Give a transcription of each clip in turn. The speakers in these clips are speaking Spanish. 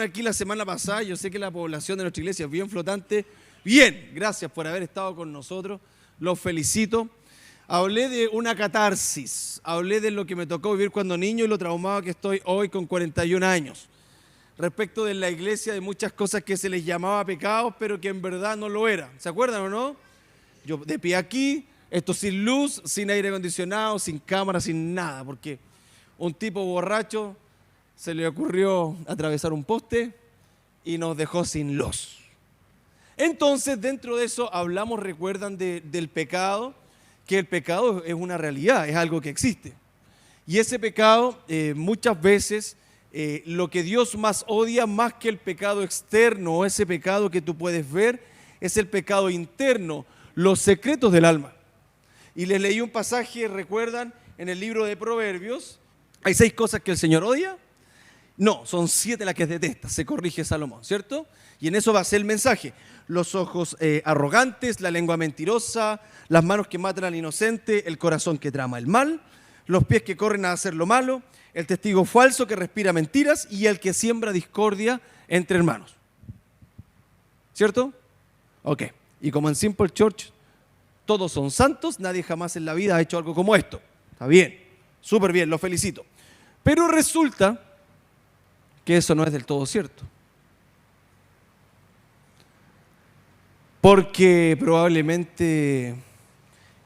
estuvieron aquí la semana pasada, yo sé que la población de nuestra iglesia es bien flotante. Bien, gracias por haber estado con nosotros, los felicito. Hablé de una catarsis, hablé de lo que me tocó vivir cuando niño y lo traumado que estoy hoy con 41 años. Respecto de la iglesia, de muchas cosas que se les llamaba pecados, pero que en verdad no lo eran. ¿Se acuerdan o no? Yo de pie aquí, esto sin luz, sin aire acondicionado, sin cámara, sin nada, porque un tipo borracho se le ocurrió atravesar un poste y nos dejó sin luz. Entonces, dentro de eso hablamos, recuerdan, del pecado, que el pecado es una realidad, es algo que existe. Y ese pecado, muchas veces, lo que Dios más odia, más que el pecado externo o ese pecado que tú puedes ver, es el pecado interno, los secretos del alma. Y les leí un pasaje, recuerdan, en el libro de Proverbios. ¿Hay 6 cosas que el Señor odia? No, son 7 las que detesta, se corrige Salomón, ¿cierto? Y en eso va a ser el mensaje. Los ojos arrogantes, la lengua mentirosa, las manos que matan al inocente, el corazón que trama el mal, los pies que corren a hacer lo malo, el testigo falso que respira mentiras y el que siembra discordia entre hermanos. ¿Cierto? Ok. Y como en Simple Church todos son santos, nadie jamás en la vida ha hecho algo como esto. Está bien, súper bien, lo felicito. Pero resulta que eso no es del todo cierto. Porque probablemente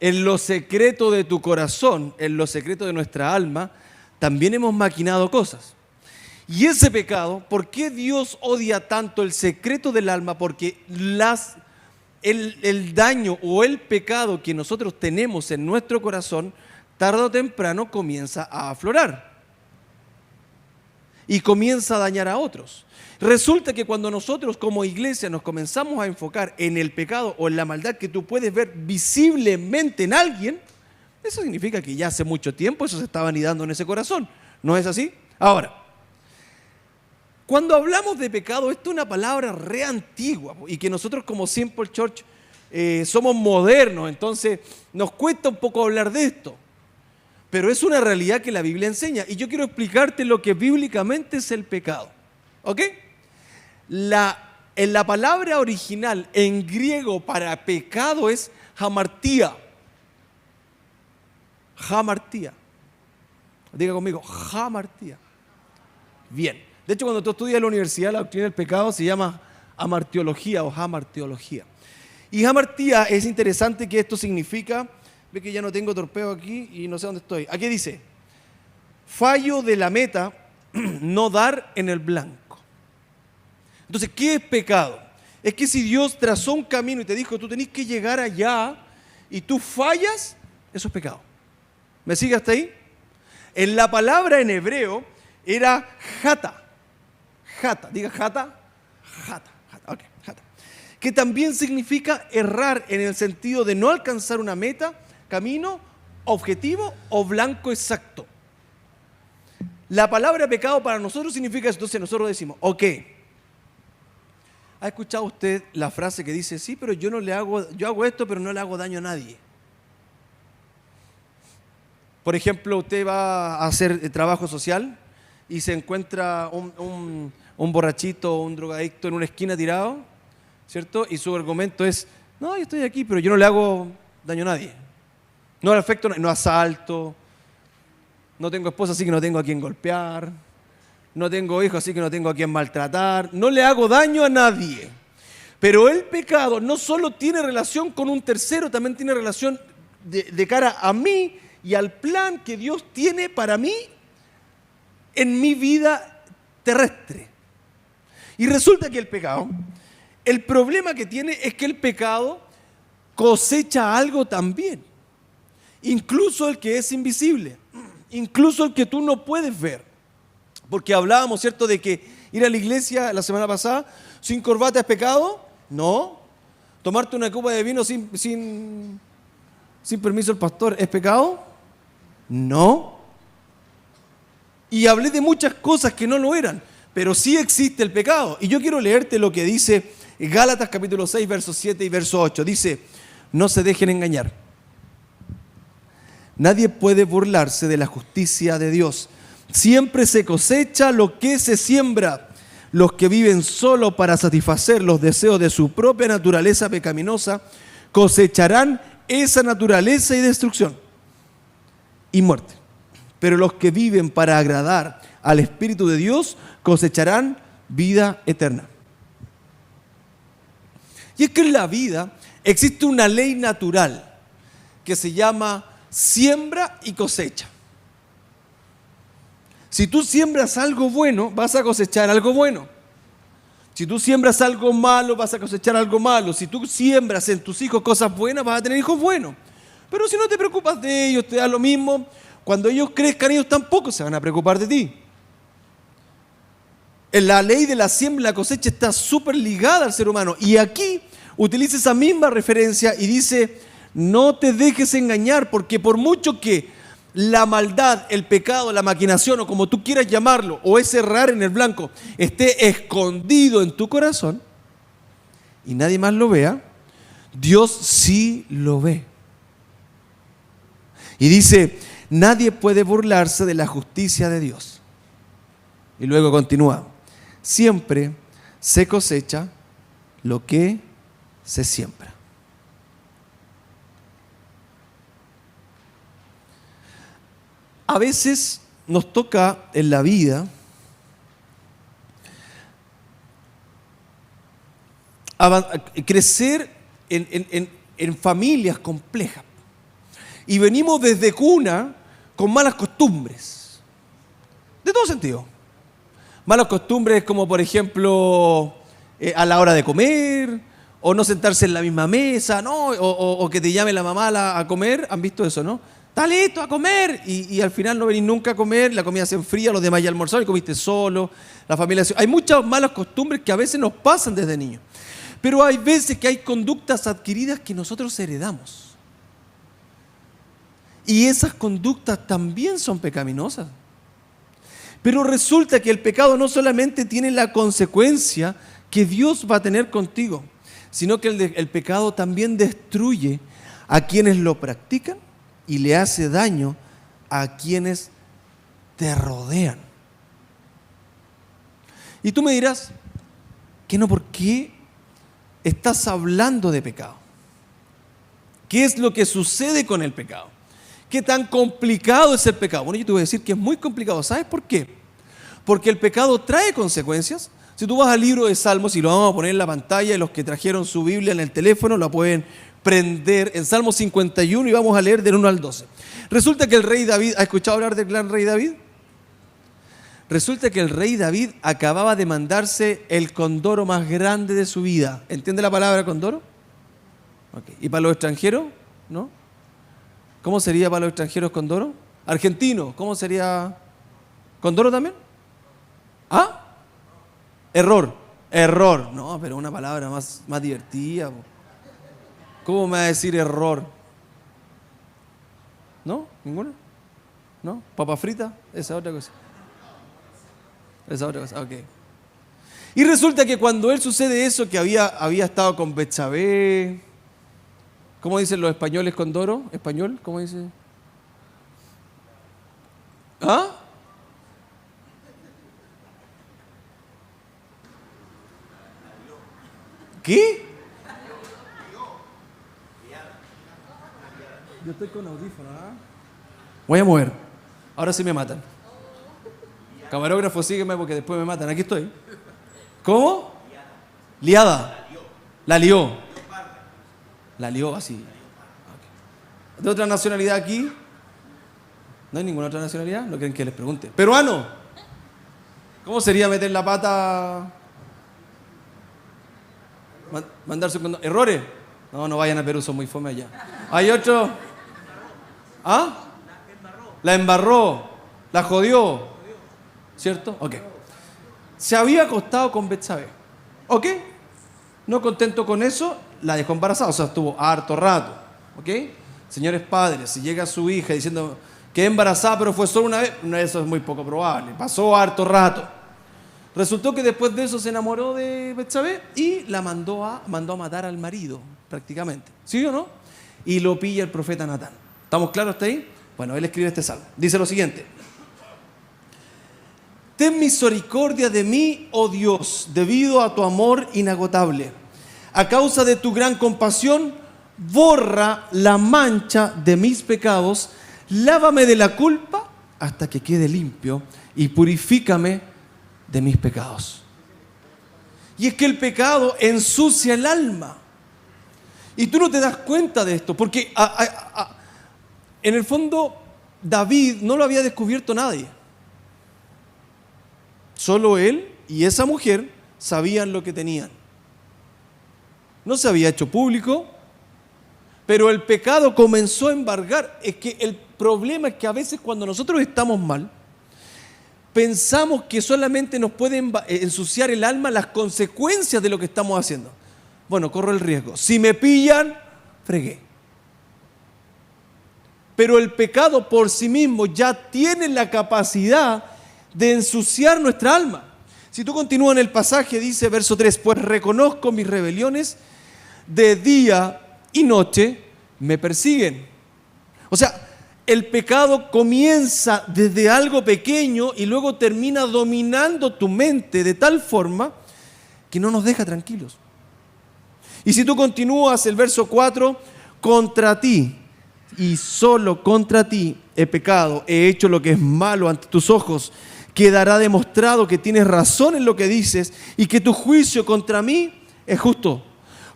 en lo secreto de tu corazón, en lo secreto de nuestra alma, también hemos maquinado cosas. Y ese pecado, ¿por qué Dios odia tanto el secreto del alma? Porque el daño o el pecado que nosotros tenemos en nuestro corazón, tarde o temprano comienza a aflorar. Y comienza a dañar a otros. Resulta que cuando nosotros como iglesia nos comenzamos a enfocar en el pecado o en la maldad que tú puedes ver visiblemente en alguien, eso significa que ya hace mucho tiempo eso se estaba anidando en ese corazón. ¿No es así? Ahora, cuando hablamos de pecado, esto es una palabra re antigua y que nosotros como Simple Church somos modernos, entonces nos cuesta un poco hablar de esto. Pero es una realidad que la Biblia enseña. Y yo quiero explicarte lo que bíblicamente es el pecado. ¿Ok? En la palabra original en griego para pecado es hamartía. Hamartía. Diga conmigo, hamartía. Bien. De hecho, cuando tú estudias en la universidad, la doctrina del pecado se llama hamartiología o hamartiología. Y hamartía es interesante que esto significa... Ve que ya no tengo torpeo aquí y no sé dónde estoy. Aquí dice, fallo de la meta, no dar en el blanco. Entonces, ¿qué es pecado? Es que si Dios trazó un camino y te dijo, tú tenés que llegar allá y tú fallas, eso es pecado. ¿Me sigue hasta ahí? En la palabra en hebreo era jata. Jata, diga jata. Jata, jata, ok, jata. Que también significa errar en el sentido de no alcanzar una meta, camino, objetivo o blanco exacto. La palabra pecado para nosotros significa eso. Entonces nosotros decimos, ok, ¿ha escuchado usted la frase que dice, sí, pero yo hago esto, pero no le hago daño a nadie? Por ejemplo, usted va a hacer trabajo social y se encuentra un borrachito o un drogadicto en una esquina tirado, ¿cierto? Y su argumento es, no, yo estoy aquí, pero yo no le hago daño a nadie. No le afecto, no asalto, no tengo esposa, así que no tengo a quien golpear, no tengo hijos, así que no tengo a quien maltratar, no le hago daño a nadie. Pero el pecado no solo tiene relación con un tercero, también tiene relación de cara a mí y al plan que Dios tiene para mí en mi vida terrestre. Y resulta que el problema que tiene es que el pecado cosecha algo también. Incluso el que es invisible, incluso el que tú no puedes ver. Porque hablábamos, ¿cierto?, de que ir a la iglesia la semana pasada sin corbata es pecado. No. Tomarte una copa de vino sin permiso del pastor es pecado. No. Y hablé de muchas cosas que no lo eran, pero sí existe el pecado. Y yo quiero leerte lo que dice Gálatas capítulo 6, versos 7 y verso 8. Dice, no se dejen engañar. Nadie puede burlarse de la justicia de Dios. Siempre se cosecha lo que se siembra. Los que viven solo para satisfacer los deseos de su propia naturaleza pecaminosa cosecharán esa naturaleza y destrucción y muerte. Pero los que viven para agradar al Espíritu de Dios cosecharán vida eterna. Y es que en la vida existe una ley natural que se llama siembra y cosecha. Si tú siembras algo bueno, vas a cosechar algo bueno. Si tú siembras algo malo, vas a cosechar algo malo. Si tú siembras en tus hijos cosas buenas, vas a tener hijos buenos. Pero si no te preocupas de ellos, te da lo mismo, cuando ellos crezcan, ellos tampoco se van a preocupar de ti. En la ley de la siembra y la cosecha está súper ligada al ser humano. Y aquí utiliza esa misma referencia y dice, no te dejes engañar, porque por mucho que la maldad, el pecado, la maquinación o como tú quieras llamarlo, o ese errar en el blanco, esté escondido en tu corazón y nadie más lo vea, Dios sí lo ve. Y dice, nadie puede burlarse de la justicia de Dios. Y luego continúa, siempre se cosecha lo que se siembra. A veces nos toca en la vida crecer en familias complejas. Y venimos desde cuna con malas costumbres. De todo sentido. Malas costumbres como, por ejemplo, a la hora de comer, o no sentarse en la misma mesa, ¿no? O que te llame la mamá a comer. ¿Han visto eso, no? Está listo a comer. Y al final no venís nunca a comer, la comida se enfría, los demás ya almorzaron y comiste solo. La familia... Hay muchas malas costumbres que a veces nos pasan desde niños. Pero hay veces que hay conductas adquiridas que nosotros heredamos. Y esas conductas también son pecaminosas. Pero resulta que el pecado no solamente tiene la consecuencia que Dios va a tener contigo, sino que el pecado también destruye a quienes lo practican y le hace daño a quienes te rodean. Y tú me dirás, ¿por qué estás hablando de pecado? ¿Qué es lo que sucede con el pecado? ¿Qué tan complicado es el pecado? Bueno, yo te voy a decir que es muy complicado. ¿Sabes por qué? Porque el pecado trae consecuencias. Si tú vas al libro de Salmos, y lo vamos a poner en la pantalla, y los que trajeron su Biblia en el teléfono la pueden prender en Salmo 51 y vamos a leer del 1 al 12. Resulta que el rey David, ¿ha escuchado hablar del gran rey David? Resulta que el rey David acababa de mandarse el condoro más grande de su vida. ¿Entiende la palabra condoro? Okay. ¿Y para los extranjeros? ¿No? ¿Cómo sería para los extranjeros condoro? Argentino, ¿cómo sería? ¿Condoro también? ¿Ah? Error. No, pero una palabra más divertida. ¿Cómo me va a decir error? ¿No? ¿Ninguna? ¿No? ¿Papa frita? Esa es otra cosa. Ok. Y resulta que cuando él sucede eso, que había estado con Betsabé. ¿Cómo dicen los españoles condoro? ¿Español? ¿Cómo dice? ¿Ah? ¿Qué? Yo estoy con audífono, ¿ah? Voy a mover. Ahora sí me matan. Camarógrafo, sígueme porque después me matan. Aquí estoy. ¿Cómo? Liada. La lió. La lió así. Okay. ¿De otra nacionalidad aquí? ¿No hay ninguna otra nacionalidad? ¿No quieren que les pregunte? ¿Peruano? ¿Cómo sería meter la pata? ¿Mandarse con errores? No vayan a Perú, son muy fome allá. ¿Hay otro? ¿Ah? La embarró. La jodió. ¿Cierto? Ok. Se había acostado con Betsabé. ¿Ok? No contento con eso, la dejó embarazada, o sea, estuvo harto rato, ¿ok? Señores padres, si llega su hija diciendo que embarazada, pero fue solo una vez, no, eso es muy poco probable, pasó harto rato. Resultó que después de eso se enamoró de Betsabé y la mandó a matar al marido, prácticamente, ¿sí o no? Y lo pilla el profeta Natán. ¿Estamos claros hasta ahí? Bueno, él escribe este salmo. Dice lo siguiente: Ten misericordia de mí, oh Dios, debido a tu amor inagotable. A causa de tu gran compasión, borra la mancha de mis pecados, lávame de la culpa hasta que quede limpio y purifícame de mis pecados. Y es que el pecado ensucia el alma. Y tú no te das cuenta de esto, porque en el fondo David no lo había descubierto nadie. Solo él y esa mujer sabían lo que tenían. No se había hecho público, pero el pecado comenzó a embargar. Es que el problema es que a veces cuando nosotros estamos mal, pensamos que solamente nos pueden ensuciar el alma las consecuencias de lo que estamos haciendo. Bueno, corro el riesgo. Si me pillan, fregué. Pero el pecado por sí mismo ya tiene la capacidad de ensuciar nuestra alma. Si tú continúas en el pasaje, dice verso 3, pues reconozco mis rebeliones, de día y noche me persiguen. O sea, el pecado comienza desde algo pequeño y luego termina dominando tu mente de tal forma que no nos deja tranquilos. Y si tú continúas el verso 4, contra ti y solo contra ti he pecado, he hecho lo que es malo ante tus ojos, quedará demostrado que tienes razón en lo que dices y que tu juicio contra mí es justo.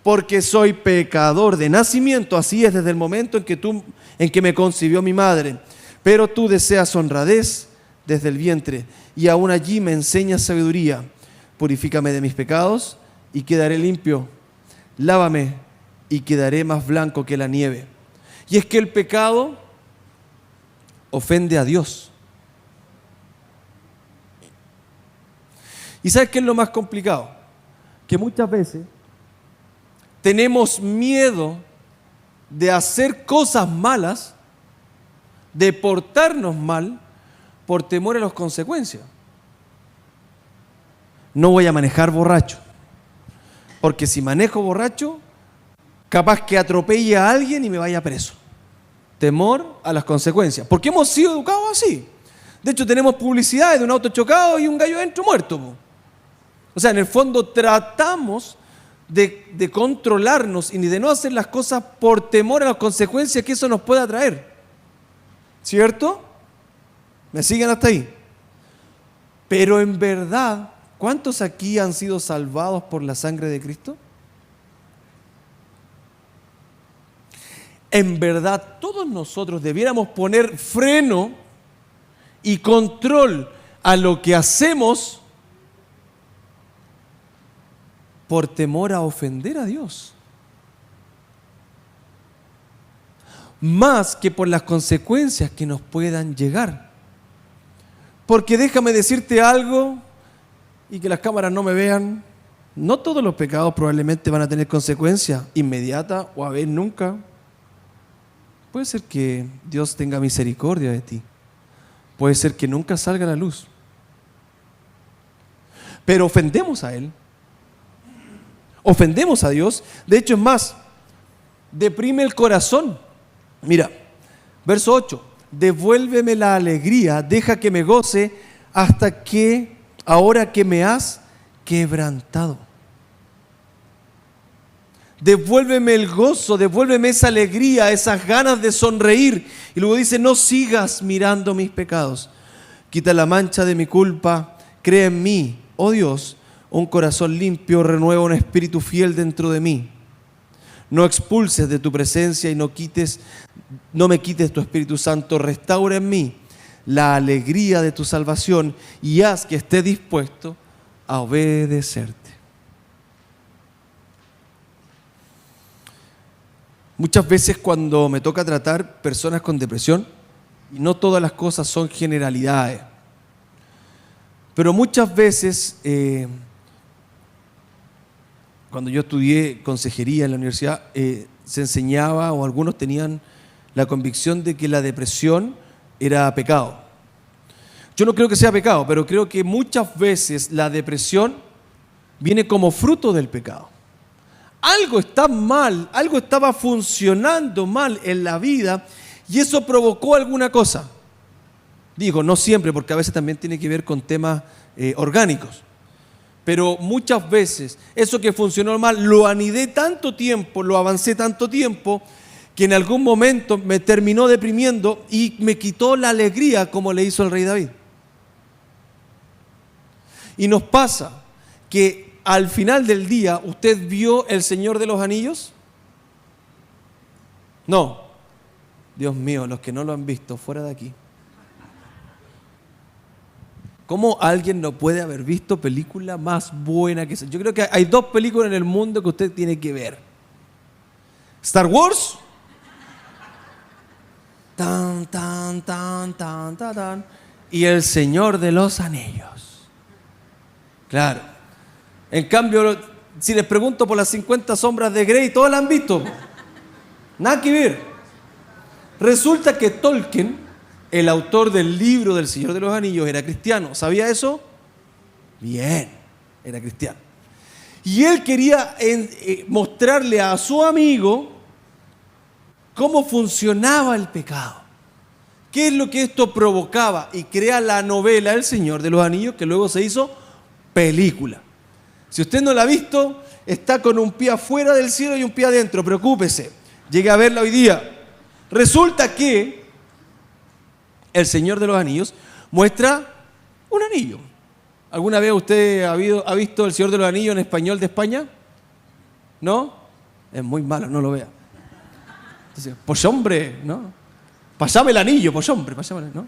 Porque soy pecador de nacimiento, así es desde el momento en que me concibió mi madre. Pero tú deseas honradez desde el vientre, y aún allí me enseñas sabiduría. Purifícame de mis pecados y quedaré limpio. Lávame y quedaré más blanco que la nieve. Y es que el pecado ofende a Dios. ¿Y sabes qué es lo más complicado? Que muchas veces tenemos miedo de hacer cosas malas, de portarnos mal, por temor a las consecuencias. No voy a manejar borracho, porque si manejo borracho, capaz que atropelle a alguien y me vaya preso. Temor a las consecuencias, porque hemos sido educados así. De hecho, tenemos publicidades de un auto chocado y un gallo adentro muerto. O sea, en el fondo tratamos de controlarnos y de no hacer las cosas por temor a las consecuencias que eso nos pueda traer. ¿Cierto? ¿Me siguen hasta ahí? Pero en verdad, ¿cuántos aquí han sido salvados por la sangre de Cristo? En verdad, todos nosotros debiéramos poner freno y control a lo que hacemos por temor a ofender a Dios, más que por las consecuencias que nos puedan llegar. Porque déjame decirte algo, y que las cámaras no me vean, no todos los pecados probablemente van a tener consecuencias inmediatas o a ver nunca. Puede ser que Dios tenga misericordia de ti, puede ser que nunca salga a la luz, pero ofendemos a Él. Ofendemos a Dios. De hecho, es más, deprime el corazón. Mira, verso 8. Devuélveme la alegría, deja que me goce hasta que, ahora que me has quebrantado. Devuélveme el gozo, devuélveme esa alegría, esas ganas de sonreír. Y luego dice, no sigas mirando mis pecados. Quita la mancha de mi culpa, crea en mí, oh Dios, un corazón limpio, renueva un espíritu fiel dentro de mí. No expulses de tu presencia y no me quites tu Espíritu Santo. Restaura en mí la alegría de tu salvación y haz que esté dispuesto a obedecerte. Muchas veces cuando me toca tratar personas con depresión, y no todas las cosas son generalidades, pero muchas veces cuando yo estudié consejería en la universidad, se enseñaba, o algunos tenían la convicción de que la depresión era pecado. Yo no creo que sea pecado, pero creo que muchas veces la depresión viene como fruto del pecado. Algo está mal, algo estaba funcionando mal en la vida y eso provocó alguna cosa. Digo, no siempre, porque a veces también tiene que ver con temas orgánicos. Pero muchas veces eso que funcionó mal lo anidé tanto tiempo, lo avancé tanto tiempo, que en algún momento me terminó deprimiendo y me quitó la alegría como le hizo el rey David. Y nos pasa que al final del día, ¿usted vio El Señor de los Anillos? No. Dios mío, los que no lo han visto, fuera de aquí. ¿Cómo alguien no puede haber visto película más buena que esa? Yo creo que hay 2 películas en el mundo que usted tiene que ver. Star Wars. Tan, tan, tan, tan, tan, tan. Y El Señor de los Anillos. Claro. En cambio, si les pregunto por las 50 sombras de Grey, todas la han visto. Nada que ver. Resulta que Tolkien, el autor del libro del Señor de los Anillos, era cristiano. ¿Sabía eso? Bien, era cristiano. Y él quería mostrarle a su amigo cómo funcionaba el pecado. ¿Qué es lo que esto provocaba? Y crea la novela El Señor de los Anillos, que luego se hizo película. Si usted no la ha visto, está con un pie afuera del cielo y un pie adentro. Preocúpese, llegue a verla hoy día. Resulta que El Señor de los Anillos muestra un anillo. ¿Alguna vez usted ha visto El Señor de los Anillos en español de España? ¿No? Es muy malo, no lo vea. Entonces, pues hombre, ¿no? Pasame el anillo, pues hombre, ¿no?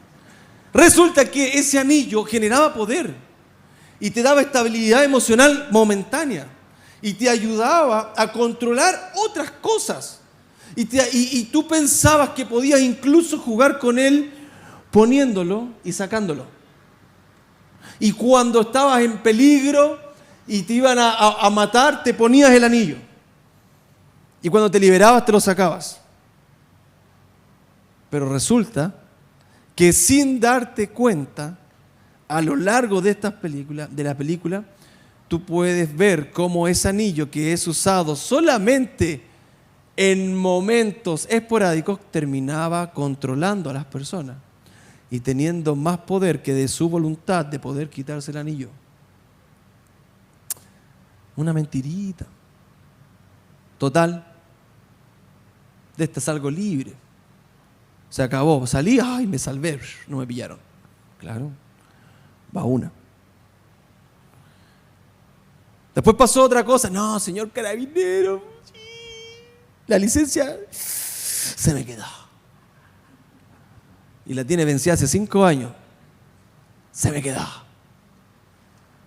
Resulta que ese anillo generaba poder y te daba estabilidad emocional momentánea y te ayudaba a controlar otras cosas. Y tú pensabas que podías incluso jugar con él poniéndolo y sacándolo. Y cuando estabas en peligro y te iban a matar, te ponías el anillo. Y cuando te liberabas, te lo sacabas. Pero resulta que sin darte cuenta, a lo largo de la película, tú puedes ver cómo ese anillo que es usado solamente en momentos esporádicos terminaba controlando a las personas y teniendo más poder que de su voluntad de poder quitarse el anillo. Una mentirita. Total, de esta salgo libre. Se acabó, salí, ay, me salvé, no me pillaron. Claro, va una. Después pasó otra cosa, no, señor carabinero, la licencia se me quedó. Y la tiene vencida hace 5 años. Se me quedó.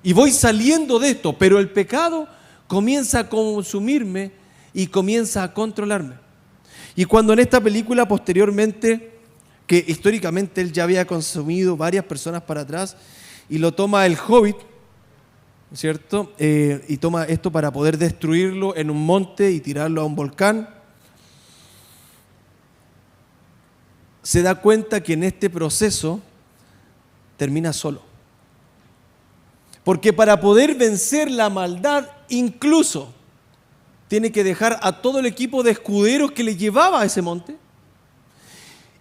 Y voy saliendo de esto, pero el pecado comienza a consumirme y comienza a controlarme. Y cuando en esta película posteriormente, que históricamente él ya había consumido varias personas para atrás, y lo toma el Hobbit, ¿cierto? Y toma esto para poder destruirlo en un monte y tirarlo a un volcán. Se da cuenta que en este proceso termina solo. Porque para poder vencer la maldad, incluso tiene que dejar a todo el equipo de escuderos que le llevaba a ese monte.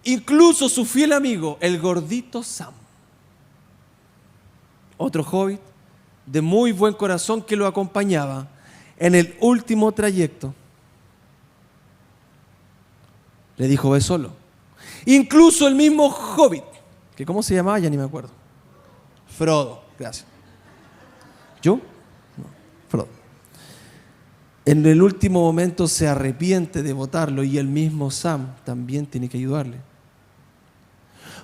Incluso su fiel amigo, el gordito Sam. Otro hobbit de muy buen corazón que lo acompañaba en el último trayecto. Le dijo, ve solo. Incluso el mismo hobbit, que ¿cómo se llamaba? Ya ni me acuerdo. Frodo, gracias. ¿Yo? No, Frodo. En el último momento se arrepiente de votarlo y el mismo Sam también tiene que ayudarle.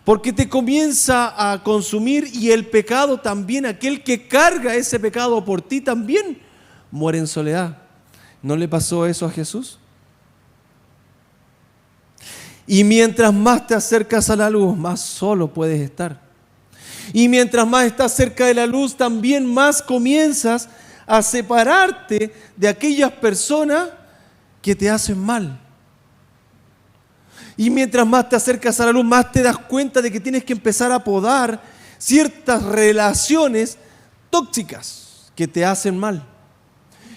Porque te comienza a consumir y el pecado también, aquel que carga ese pecado por ti también muere en soledad. ¿No le pasó eso a Jesús? Y mientras más te acercas a la luz, más solo puedes estar. Y mientras más estás cerca de la luz, también más comienzas a separarte de aquellas personas que te hacen mal. Y mientras más te acercas a la luz, más te das cuenta de que tienes que empezar a podar ciertas relaciones tóxicas que te hacen mal.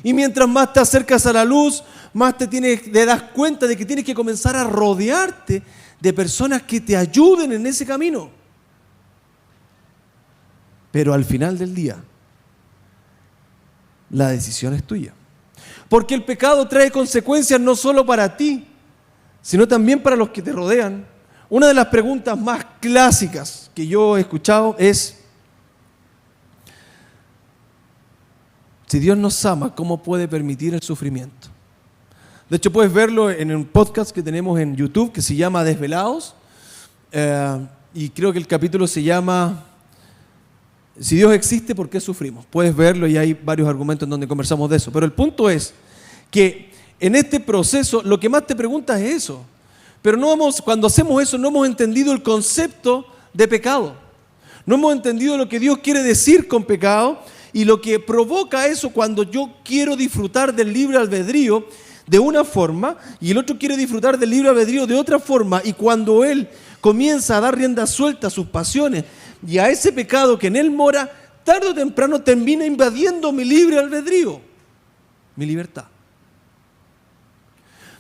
Y mientras más te acercas a la luz, más te das cuenta de que tienes que comenzar a rodearte de personas que te ayuden en ese camino. Pero al final del día, la decisión es tuya. Porque el pecado trae consecuencias no solo para ti, sino también para los que te rodean. Una de las preguntas más clásicas que yo he escuchado es: si Dios nos ama, ¿cómo puede permitir el sufrimiento? De hecho, puedes verlo en un podcast que tenemos en YouTube que se llama Desvelados. Y creo que el capítulo se llama Si Dios existe, ¿por qué sufrimos? Puedes verlo y hay varios argumentos en donde conversamos de eso. Pero el punto es que en este proceso lo que más te preguntas es eso. Pero cuando hacemos eso no hemos entendido el concepto de pecado. No hemos entendido lo que Dios quiere decir con pecado y lo que provoca eso cuando yo quiero disfrutar del libre albedrío de una forma y el otro quiere disfrutar del libre albedrío de otra forma, y cuando él comienza a dar rienda suelta a sus pasiones y a ese pecado que en él mora, tarde o temprano termina invadiendo mi libre albedrío, mi libertad.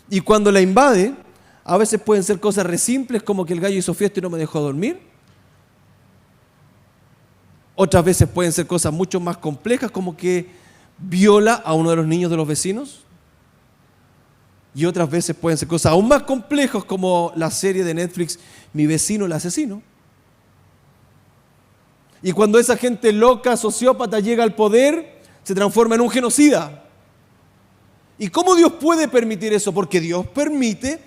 Y cuando la invade, a veces pueden ser cosas re simples como que el gallo hizo fiesta y no me dejó dormir. Otras veces pueden ser cosas mucho más complejas como que viola a uno de los niños de los vecinos. Y otras veces pueden ser cosas aún más complejas como la serie de Netflix Mi vecino el asesino. Y cuando esa gente loca, sociópata, llega al poder, se transforma en un genocida. ¿Y cómo Dios puede permitir eso? Porque Dios permite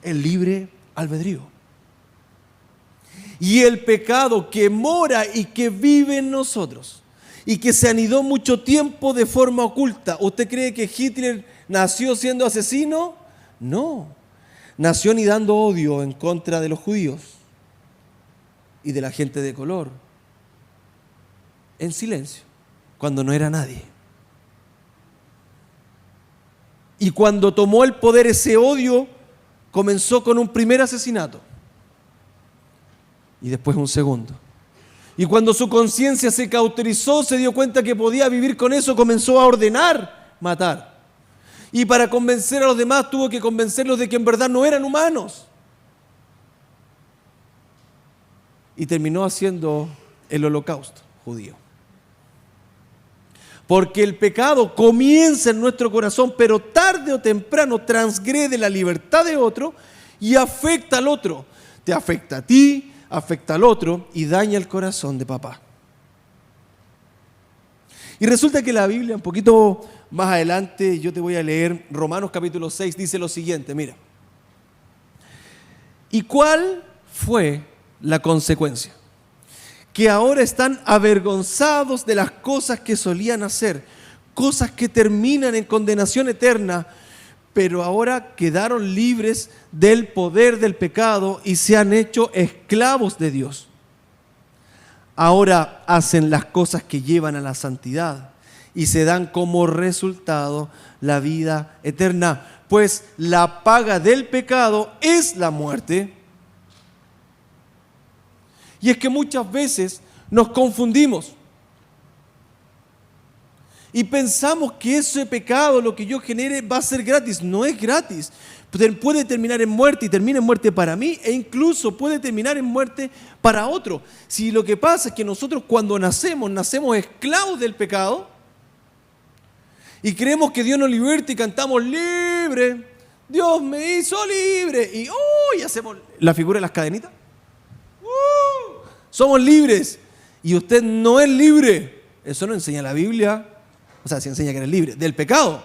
el libre albedrío. Y el pecado que mora y que vive en nosotros y que se anidó mucho tiempo de forma oculta. ¿Usted cree que Hitler nació siendo asesino? No. Nació anidando odio en contra de los judíos y de la gente de color. En silencio, cuando no era nadie. Y cuando tomó el poder, ese odio comenzó con un primer asesinato y después un segundo. Y cuando su conciencia se cauterizó, se dio cuenta que podía vivir con eso, comenzó a ordenar matar. Y para convencer a los demás tuvo que convencerlos de que en verdad no eran humanos. Y terminó haciendo el holocausto judío. Porque el pecado comienza en nuestro corazón, pero tarde o temprano transgrede la libertad de otro y afecta al otro. Te afecta a ti, afecta al otro y daña el corazón de papá. Y resulta que la Biblia, un poquito más adelante, yo te voy a leer Romanos capítulo 6, dice lo siguiente, mira. ¿Y cuál fue la consecuencia? Que ahora están avergonzados de las cosas que solían hacer, cosas que terminan en condenación eterna, pero ahora quedaron libres del poder del pecado y se han hecho esclavos de Dios. Ahora hacen las cosas que llevan a la santidad y se dan como resultado la vida eterna, pues la paga del pecado es la muerte. Y es que muchas veces nos confundimos y pensamos que ese pecado, lo que yo genere, va a ser gratis. No es gratis. Puede terminar en muerte y termina en muerte para mí e incluso puede terminar en muerte para otro. Si lo que pasa es que nosotros cuando nacemos esclavos del pecado y creemos que Dios nos liberta y cantamos libre, Dios me hizo libre y hacemos la figura de las cadenitas. Somos libres y usted no es libre. Eso no enseña la Biblia. O sea, sí enseña que eres libre del pecado.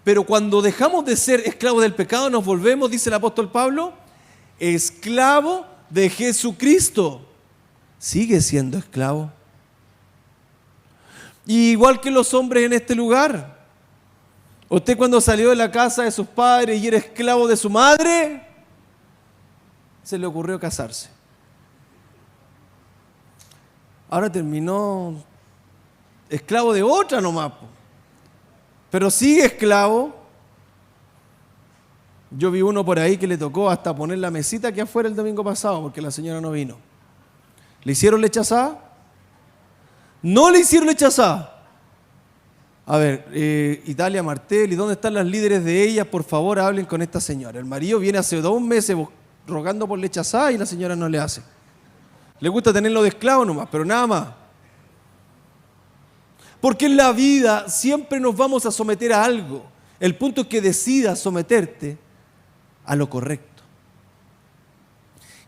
Pero cuando dejamos de ser esclavos del pecado, nos volvemos, dice el apóstol Pablo, esclavo de Jesucristo. Sigue siendo esclavo. Y igual que los hombres en este lugar. Usted cuando salió de la casa de sus padres y era esclavo de su madre, se le ocurrió casarse. Ahora terminó esclavo de otra nomás, pero sigue esclavo. Yo vi uno por ahí que le tocó hasta poner la mesita aquí afuera el domingo pasado porque la señora no vino. ¿Le hicieron leche asada? No le hicieron leche asada. A ver, Italia Martel, ¿y dónde están las líderes de ellas? Por favor, hablen con esta señora. El marido viene hace 2 meses rogando por leche asada y la señora no le hace. Le gusta tenerlo de esclavo nomás, pero nada más. Porque en la vida siempre nos vamos a someter a algo. El punto es que decidas someterte a lo correcto.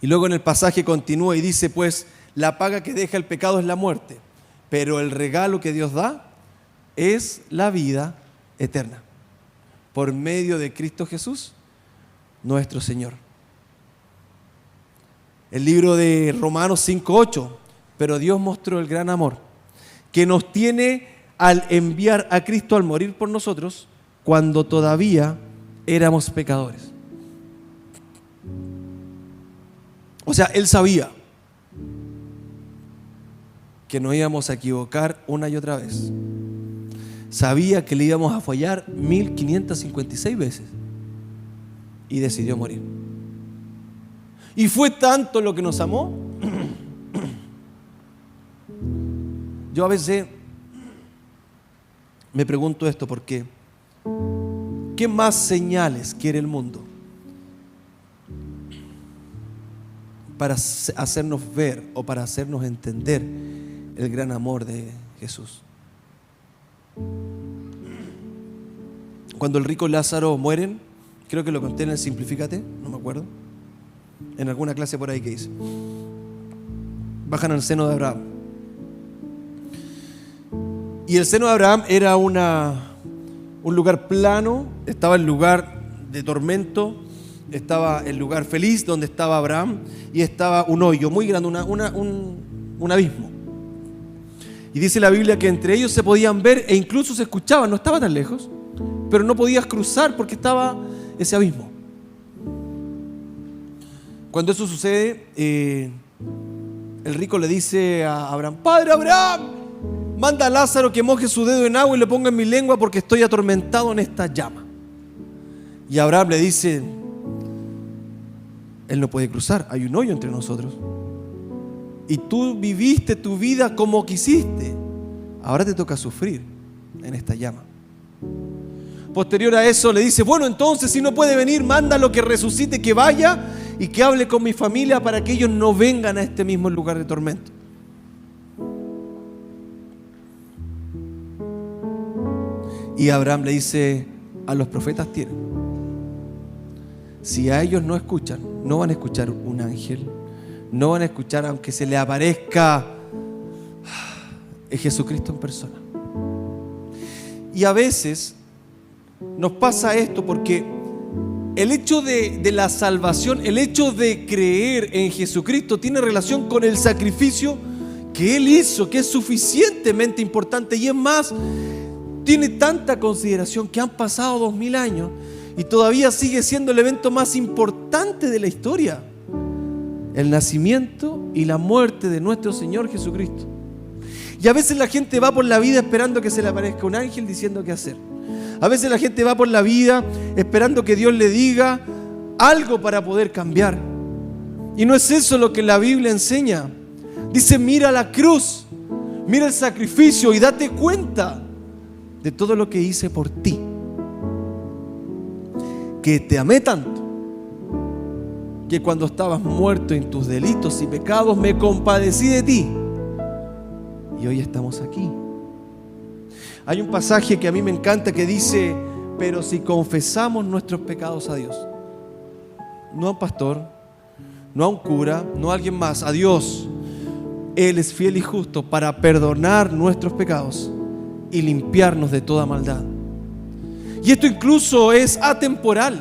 Y luego en el pasaje continúa y dice, pues, la paga que deja el pecado es la muerte, pero el regalo que Dios da es la vida eterna, por medio de Cristo Jesús, nuestro Señor. El libro de Romanos 5:8, pero Dios mostró el gran amor que nos tiene al enviar a Cristo al morir por nosotros cuando todavía éramos pecadores. O sea, Él sabía que nos íbamos a equivocar una y otra vez. Sabía que le íbamos a fallar 1556 veces y decidió morir. Y fue tanto lo que nos amó. Yo a veces me pregunto esto, ¿por qué? ¿Qué más señales quiere el mundo para hacernos ver o para hacernos entender el gran amor de Jesús? Cuando el rico y Lázaro mueren, creo que lo conté en el Simplifícate, no me acuerdo, en alguna clase por ahí que hice. Bajan al seno de Abraham. Y el seno de Abraham era un lugar plano, estaba el lugar de tormento, estaba el lugar feliz donde estaba Abraham y estaba un hoyo muy grande, un abismo. Y dice la Biblia que entre ellos se podían ver e incluso se escuchaban, no estaba tan lejos, pero no podías cruzar porque estaba ese abismo. Cuando eso sucede, el rico le dice a Abraham: Padre Abraham, manda a Lázaro que moje su dedo en agua y le ponga en mi lengua porque estoy atormentado en esta llama. Y Abraham le dice: él no puede cruzar, hay un hoyo entre nosotros. Y tú viviste tu vida como quisiste. Ahora te toca sufrir en esta llama. Posterior a eso le dice: bueno, entonces si no puede venir, mándalo que resucite, que vaya y que hable con mi familia para que ellos no vengan a este mismo lugar de tormento. Y Abraham le dice: a los profetas tienen. Si a ellos no escuchan, no van a escuchar un ángel, no van a escuchar aunque se le aparezca Jesucristo en persona. Y a veces nos pasa esto porque el hecho de la salvación, el hecho de creer en Jesucristo tiene relación con el sacrificio que Él hizo, que es suficientemente importante, y es más, tiene tanta consideración que han pasado 2000 años y todavía sigue siendo el evento más importante de la historia: el nacimiento y la muerte de nuestro Señor Jesucristo. Y a veces la gente va por la vida esperando que se le aparezca un ángel diciendo qué hacer. A veces la gente va por la vida esperando que Dios le diga algo para poder cambiar. Y no es eso lo que la Biblia enseña. Dice: mira la cruz, mira el sacrificio y date cuenta de todo lo que hice por ti. Que te amé tanto que cuando estabas muerto en tus delitos y pecados me compadecí de ti. Y hoy estamos aquí. Hay un pasaje que a mí me encanta que dice: pero si confesamos nuestros pecados a Dios, no a un pastor, no a un cura, no a alguien más, a Dios, Él es fiel y justo para perdonar nuestros pecados y limpiarnos de toda maldad. Y esto incluso es atemporal,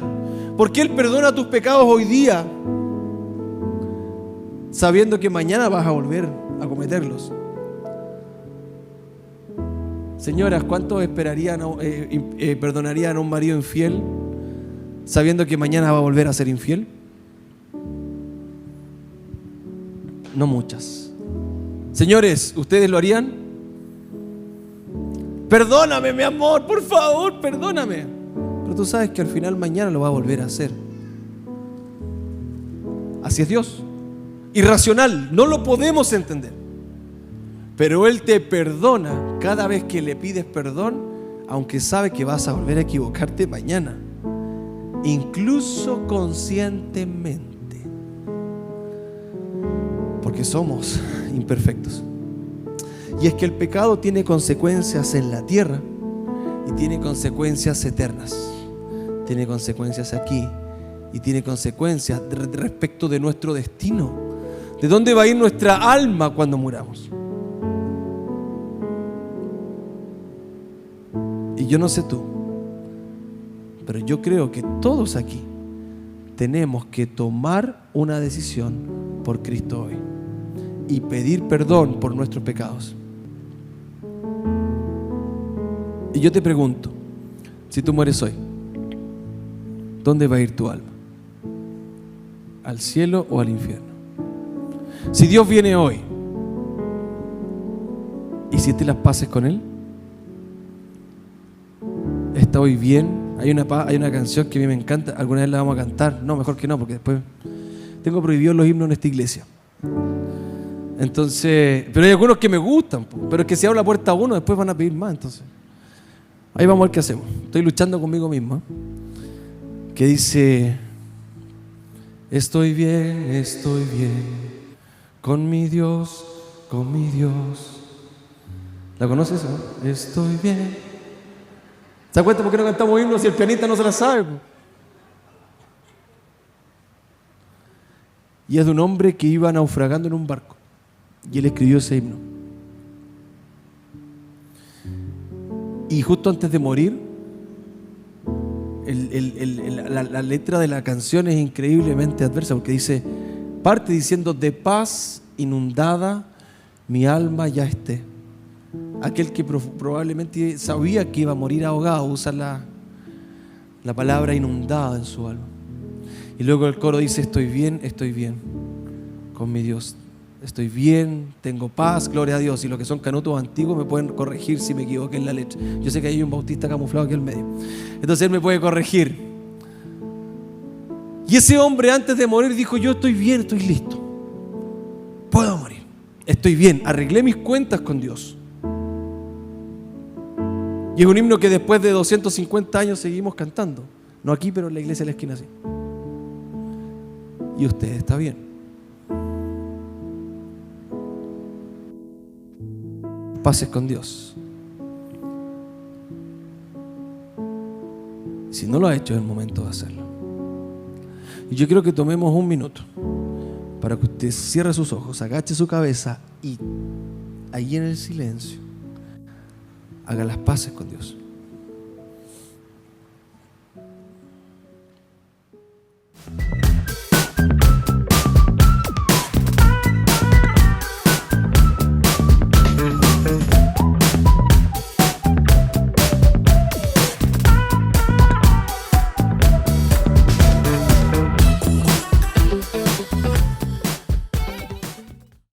porque Él perdona tus pecados hoy día, sabiendo que mañana vas a volver a cometerlos. Señoras, ¿cuántos perdonarían a un marido infiel sabiendo que mañana va a volver a ser infiel? No muchas. Señores, ¿ustedes lo harían? Perdóname, mi amor, por favor, perdóname. Pero tú sabes que al final mañana lo va a volver a hacer. Así es Dios. Irracional, no lo podemos entender. Pero Él te perdona cada vez que le pides perdón, aunque sabe que vas a volver a equivocarte mañana, incluso conscientemente, porque somos imperfectos. Y es que el pecado tiene consecuencias en la tierra y tiene consecuencias eternas. Tiene consecuencias aquí y tiene consecuencias respecto de nuestro destino. ¿De dónde va a ir nuestra alma cuando muramos? Y yo no sé tú, pero yo creo que todos aquí tenemos que tomar una decisión por Cristo hoy y pedir perdón por nuestros pecados. Y yo te pregunto, si tú mueres hoy, ¿dónde va a ir tu alma? ¿Al cielo o al infierno? Si Dios viene hoy, ¿hiciste las paces con Él? ¿Está hoy bien? Hay una canción que a mí me encanta, alguna vez la vamos a cantar. No, mejor que no, porque después tengo prohibidos los himnos en esta iglesia. Entonces, pero hay algunos que me gustan, pero es que si abro la puerta a uno, después van a pedir más. Entonces, ahí vamos a ver qué hacemos. Estoy luchando conmigo mismo, que dice: estoy bien, con mi Dios, con mi Dios. ¿La conoces? ¿No? Estoy bien. ¿Se da cuenta por qué no cantamos himnos si el pianista no se la sabe? Y es de un hombre que iba naufragando en un barco y él escribió ese himno. Y justo antes de morir, la letra de la canción es increíblemente adversa, porque dice, parte diciendo: de paz inundada mi alma ya esté. Aquel que probablemente sabía que iba a morir ahogado usa la palabra inundada en su alma. Y luego el coro dice: estoy bien con mi Dios, estoy bien, tengo paz, gloria a Dios. Y los que son canutos antiguos me pueden corregir si me equivoqué en la letra. Yo sé que hay un bautista camuflado aquí al medio, entonces él me puede corregir. Y ese hombre antes de morir dijo: yo estoy bien, estoy listo, puedo morir, estoy bien, arreglé mis cuentas con Dios. Y es un himno que después de 250 años seguimos cantando. No aquí, pero en la iglesia de la esquina sí. Y usted está bien. Paces con Dios. Si no lo ha hecho, es el momento de hacerlo. Y yo quiero que tomemos un minuto para que usted cierre sus ojos, agache su cabeza y ahí en el silencio haga las paces con Dios.